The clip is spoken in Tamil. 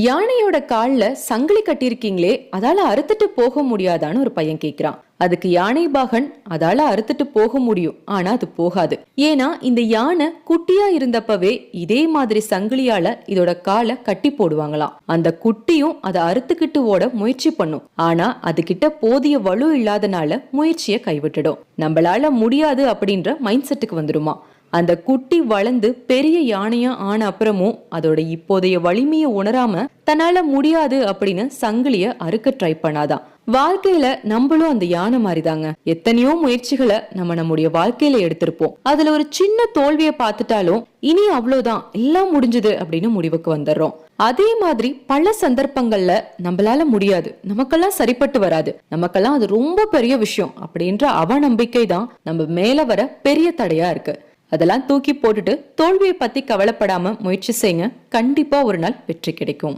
யானையோட கால்ல சங்கிலி கட்டியிருக்கீங்களே, அதால அறுத்துட்டு போக முடியாதான்னு ஒரு பையன் கேக்குறான். அதுக்கு யானை பாகன், அதால அறுத்துட்டு போக முடியும், ஆனா அது போகாது. ஏன்னா இந்த யானை குட்டியா இருந்தப்பவே இதே மாதிரி சங்கிலியால இதோட காலை கட்டி போடுவாங்களாம். அந்த குட்டியும் அதை அறுத்துக்கிட்டு ஓட முயற்சி பண்ணும். ஆனா அது கிட்ட போதிய வலு இல்லாதனால முயற்சியை கைவிட்டுடும். நம்மளால முடியாது அப்படின்ற மைண்ட் செட்டுக்கு வந்துடுமா. அந்த குட்டி வளர்ந்து பெரிய யானையா ஆன அப்புறமும் அதோட இப்போதைய வலிமையை உணராம தன்னால முடியாது அப்படின்னு சங்கிலிய அறுக்க ட்ரை பண்ணாதான். வாழ்க்கையில நம்மளும் அந்த யானை மாதிரிதாங்க. எத்தனையோ முயற்சிகளை நம்முடைய வாழ்க்கையில எடுத்திருப்போம். அதுல ஒரு சின்ன தோல்வியை பார்த்துட்டாலும் இனி அவ்வளவுதான், எல்லாம் முடிஞ்சது அப்படின்னு முடிவுக்கு வந்துடுறோம். அதே மாதிரி பல சந்தர்ப்பங்கள்ல நம்மளால முடியாது, நமக்கெல்லாம் சரிப்பட்டு வராது, நமக்கெல்லாம் அது ரொம்ப பெரிய விஷயம் அப்படின்ற அவநம்பிக்கை தான் நம்ம மேல வர பெரிய தடையா இருக்கு. அதெல்லாம் தூக்கி போட்டுட்டு தோல்வியை பத்தி கவலைப்படாம முயற்சி செய்யுங்க. கண்டிப்பா ஒரு நாள் வெற்றி கிடைக்கும்.